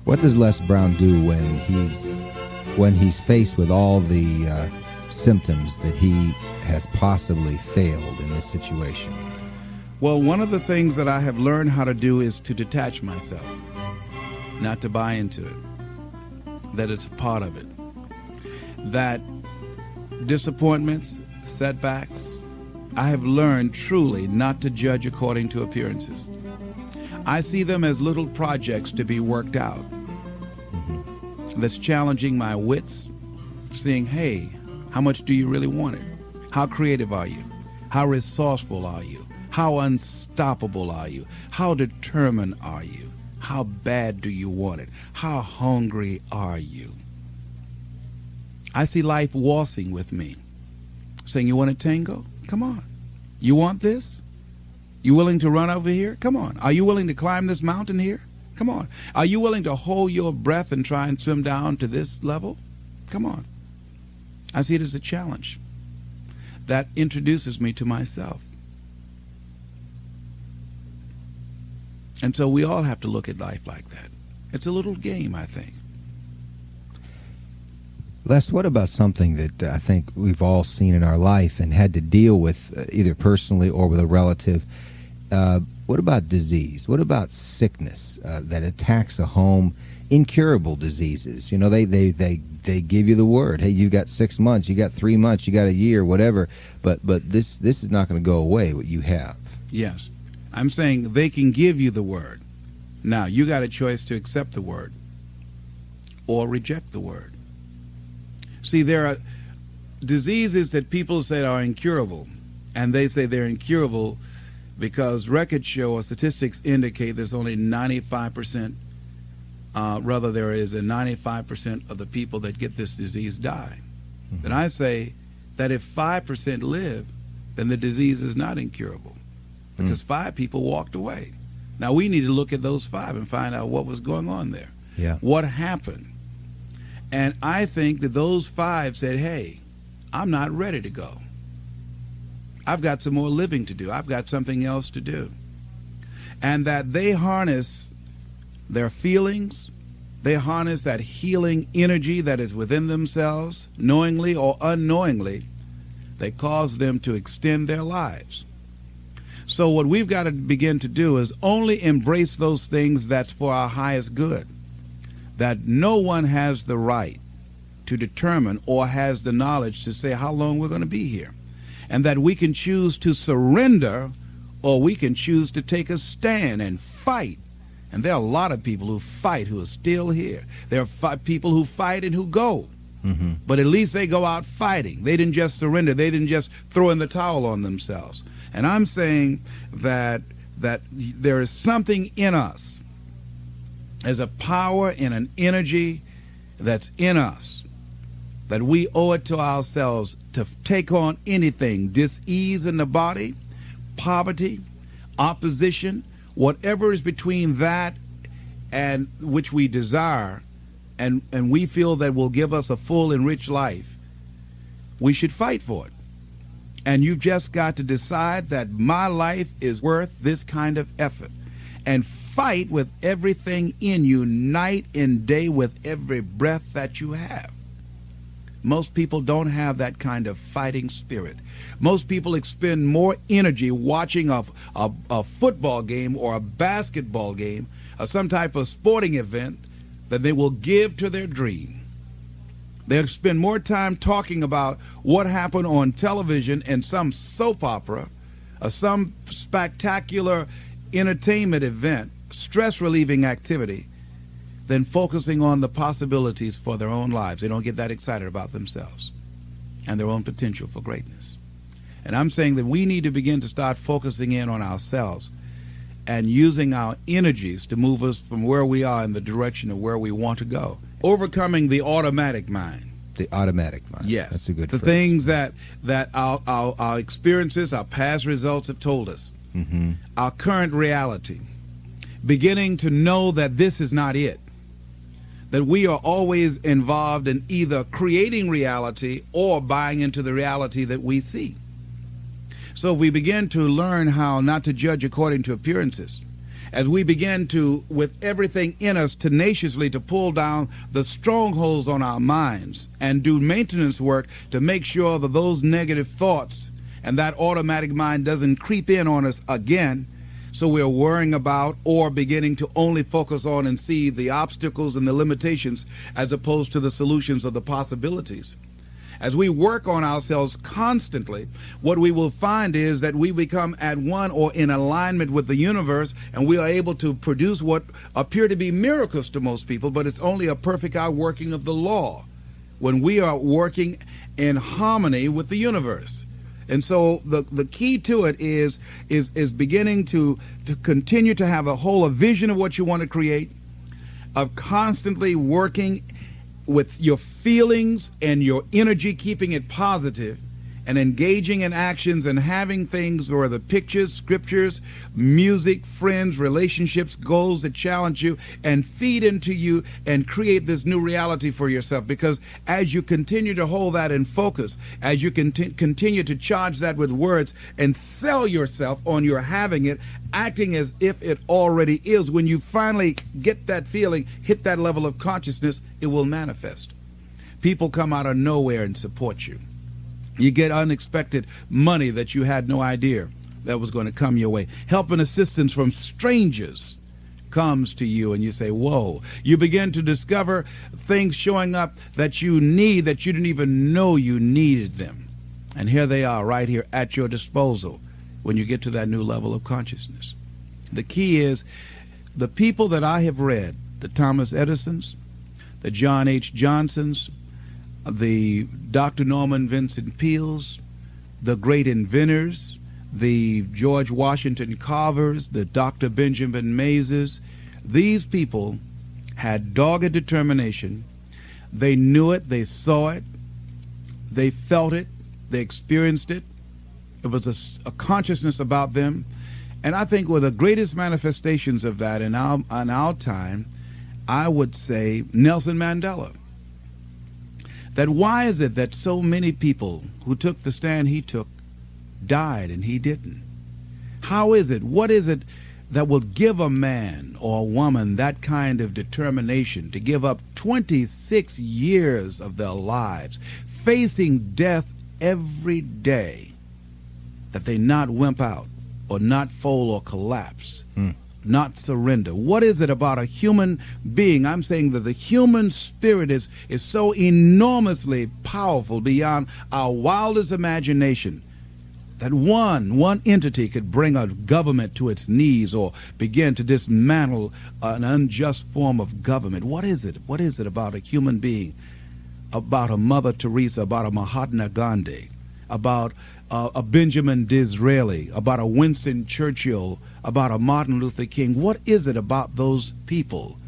What does Les Brown do when he's faced with all the symptoms that he has possibly failed in this situation? Well, one of the things that I have learned how to do is to detach myself, not to buy into it, that it's a part of it, that disappointments, setbacks, I have learned truly not to judge according to appearances. I see them as little projects to be worked out. That's challenging my wits, saying, hey, how much do you really want it? How creative are you? How resourceful are you? How unstoppable are you? How determined are you? How bad do you want it? How hungry are you? I see life waltzing with me, saying, you want a tango? Come on. You want this? You willing to run over here? Come on. Are you willing to climb this mountain here? Come on. Are you willing to hold your breath and try and swim down to this level? Come on. I see it as a challenge that introduces me to myself. And so we all have to look at life like that. It's a little game, I think. Les, what about something that I think we've all seen in our life and had to deal with either personally or with a relative? What about disease? What about sickness that attacks a home? Incurable diseases. You know, they give you the word. Hey, you got 6 months, you got 3 months, you got a year, whatever. But this is not going to go away. What you have. Yes, I'm saying they can give you the word. Now you got a choice to accept the word or reject the word. See, there are diseases that people say are incurable, and they say they're incurable because records show or statistics indicate there's only 95%, rather there is a 95% of the people that get this disease die. Mm-hmm. And I say that if 5% live, then the disease is not incurable because 5 people walked away. Now we need to look at those 5 and find out what was going on there. Yeah. What happened? And I think that those 5 said, hey, I'm not ready to go. I've got some more living to do. I've got something else to do. And that they harness their feelings. They harness that healing energy that is within themselves, knowingly or unknowingly. They cause them to extend their lives. So what we've got to begin to do is only embrace those things that's for our highest good. That no one has the right to determine or has the knowledge to say how long we're going to be here. And that we can choose to surrender or we can choose to take a stand and fight. And there are a lot of people who fight who are still here. There are people who fight and who go. Mm-hmm. But at least they go out fighting. They didn't just surrender. They didn't just throw in the towel on themselves. And I'm saying that there is something in us. There's a power and an energy that's in us that we owe it to ourselves to take on anything, dis-ease in the body, poverty, opposition, whatever is between that and which we desire and we feel that will give us a full and rich life, we should fight for it. And you've just got to decide that my life is worth this kind of effort. And fight with everything in you, night and day, with every breath that you have. Most people don't have that kind of fighting spirit. Most people expend more energy watching a football game or a basketball game or some type of sporting event than they will give to their dream. They'll spend more time talking about what happened on television in some soap opera or some spectacular entertainment event, stress-relieving activity, than focusing on the possibilities for their own lives. They don't get that excited about themselves and their own potential for greatness. And I'm saying that we need to begin to start focusing in on ourselves and using our energies to move us from where we are in the direction of where we want to go. Overcoming the automatic mind. The automatic mind. Yes. That's a good The phrase. things that our experiences, our past results have told us. Mm-hmm. Our current reality. Beginning to know that this is not it. That we are always involved in either creating reality or buying into the reality that we see. So we begin to learn how not to judge according to appearances as we begin to, with everything in us, tenaciously to pull down the strongholds on our minds and do maintenance work to make sure that those negative thoughts and that automatic mind doesn't creep in on us again, so we're worrying about or beginning to only focus on and see the obstacles and the limitations as opposed to the solutions or the possibilities. As we work on ourselves constantly, what we will find is that we become at one or in alignment with the universe, and we are able to produce what appear to be miracles to most people, but it's only a perfect outworking of the law when we are working in harmony with the universe. And so the key to it is beginning to continue to have a vision of what you want to create, of constantly working with your feelings and your energy, keeping it positive, and engaging in actions and having things where the pictures, scriptures, music, friends, relationships, goals that challenge you and feed into you and create this new reality for yourself. Because as you continue to hold that in focus, as you continue to charge that with words and sell yourself on your having it, acting as if it already is, when you finally get that feeling, hit that level of consciousness, it will manifest. People come out of nowhere and support you. You get unexpected money that you had no idea that was going to come your way. Help and assistance from strangers comes to you, and you say, whoa. You begin to discover things showing up that you need, that you didn't even know you needed them. And here they are right here at your disposal when you get to that new level of consciousness. The key is the people that I have read, the Thomas Edisons, the John H. Johnsons, the Dr. Norman Vincent Peales, the great inventors, the George Washington Carvers, the Dr. Benjamin Mazes. These people had dogged determination. They knew it, they saw it, they felt it, they experienced it. It was a consciousness about them. And I think one of the greatest manifestations of that in our time, I would say Nelson Mandela. That why is it that so many people who took the stand he took died and he didn't? How is it? What is it that will give a man or a woman that kind of determination to give up 26 years of their lives, facing death every day, that they not wimp out or not fold or collapse? Not surrender. What is it about a human being? I'm saying that the human spirit is so enormously powerful beyond our wildest imagination that one entity could bring a government to its knees or begin to dismantle an unjust form of government. What is it? What is it about a human being, about a Mother Teresa, about a Mahatma Gandhi, about a Benjamin Disraeli, about a Winston Churchill, about a Martin Luther King? What is it about those people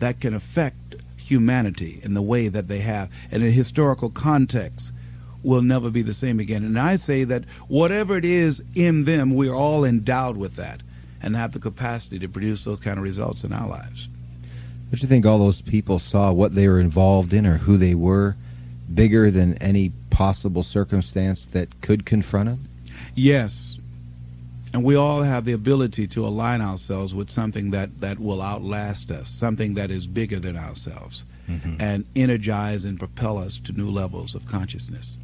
that can affect humanity in the way that they have, and in historical context will never be the same again? And I say that whatever it is in them, we are all endowed with that and have the capacity to produce those kind of results in our lives. Don't you think all those people saw what they were involved in or who they were bigger than any possible circumstance that could confront them? Yes. And we all have the ability to align ourselves with something that will outlast us, something that is bigger than ourselves, and energize and propel us to new levels of consciousness.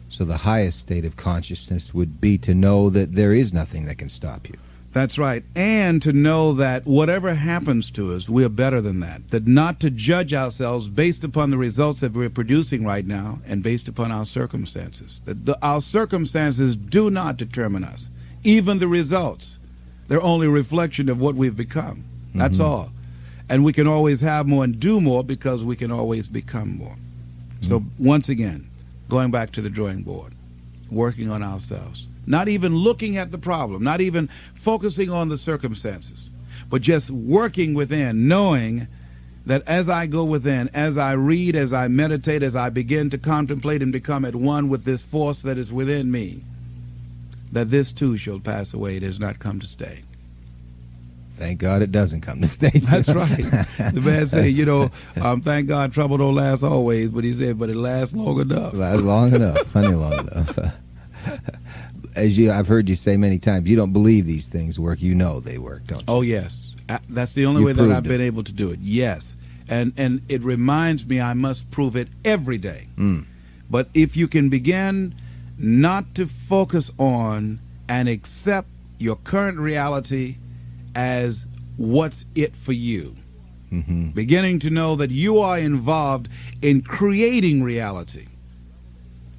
So the highest state of consciousness would be to know that there is nothing that can stop you. That's right. And to know that whatever happens to us, we are better than that. That not to judge ourselves based upon the results that we're producing right now and based upon our circumstances. That our circumstances do not determine us. Even the results, they're only a reflection of what we've become. That's all. And we can always have more and do more because we can always become more. So once again, going back to the drawing board, working on ourselves. Not even looking at the problem, not even focusing on the circumstances, but just working within, knowing that as I go within, as I read, as I meditate, as I begin to contemplate and become at one with this force that is within me, that this too shall pass away. It has not come to stay. Thank God it doesn't come to stay. That's right. The man said, thank God trouble don't last always, but he said, but it lasts long enough. Lasts long enough, plenty long enough. I've heard you say many times, you don't believe these things work. You know they work, don't you? Oh, yes. That's the only You way that I've proved been it. able to do it. Yes. And it reminds me I must prove it every day. But if you can begin not to focus on and accept your current reality as what's it for you, beginning to know that you are involved in creating reality,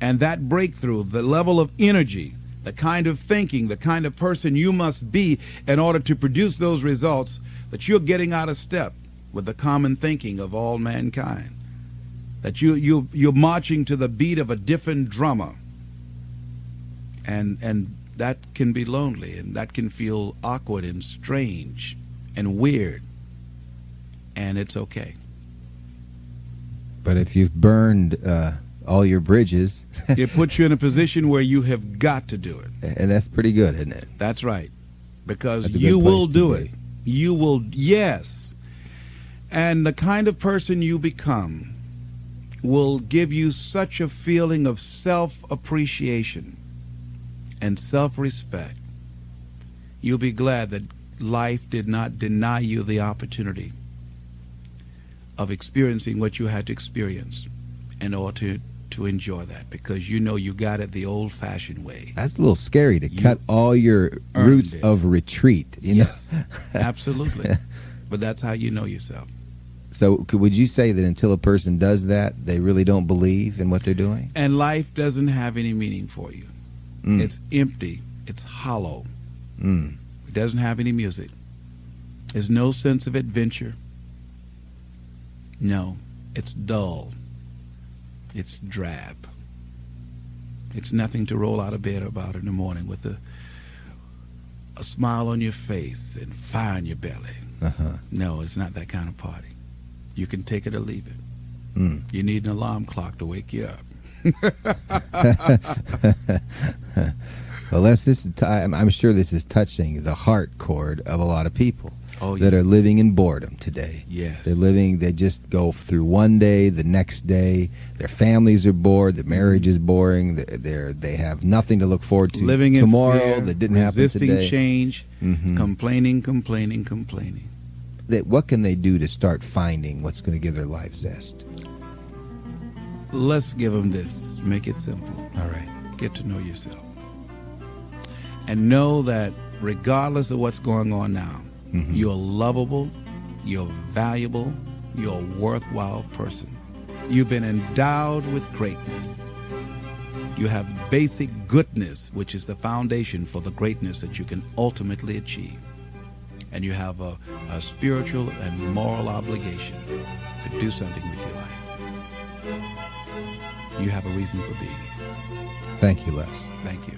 and that breakthrough, the level of energy, the kind of thinking, the kind of person you must be in order to produce those results, that you're getting out of step with the common thinking of all mankind, that you're marching to the beat of a different drummer, and that can be lonely, and that can feel awkward and strange and weird, and it's okay. But if you've burned all your bridges, It puts you in a position where you have got to do it. and that's pretty good, isn't it? That's right. Because That's a good you will place to do be. it. You will, yes. And the kind of person you become will give you such a feeling of self-appreciation and self-respect. You'll be glad that life did not deny you the opportunity of experiencing what you had to experience in order to enjoy that, because you know you got it the old-fashioned way. That's a little scary to You cut all your earned roots it. of retreat. You know? Yes, absolutely. But that's how you know yourself. So would you say that until a person does that, they really don't believe in what they're doing? And life doesn't have any meaning for you. Mm. It's empty. It's hollow. Mm. It doesn't have any music. There's no sense of adventure. No, it's dull. It's drab. It's nothing to roll out of bed about in the morning with a smile on your face and fire in your belly. Uh-huh. No, it's not that kind of party. You can take it or leave it. Mm. You need an alarm clock to wake you up. Well, I'm sure this is touching the heart chord of a lot of people Oh, that yeah. are living in boredom today. Yes. They just go through one day, the next day, their families are bored, the marriage is boring, they have nothing to look forward to Living in tomorrow fear, that didn't happen resisting today. change, Mhm. complaining. What can they do to start finding what's going to give their life zest? Let's give them this. Make it simple. All right. Get to know yourself. And know that regardless of what's going on now, you're lovable, you're valuable, you're a worthwhile person. You've been endowed with greatness. You have basic goodness, which is the foundation for the greatness that you can ultimately achieve. And you have a spiritual and moral obligation to do something with your life. You have a reason for being here. Thank you, Les. Thank you.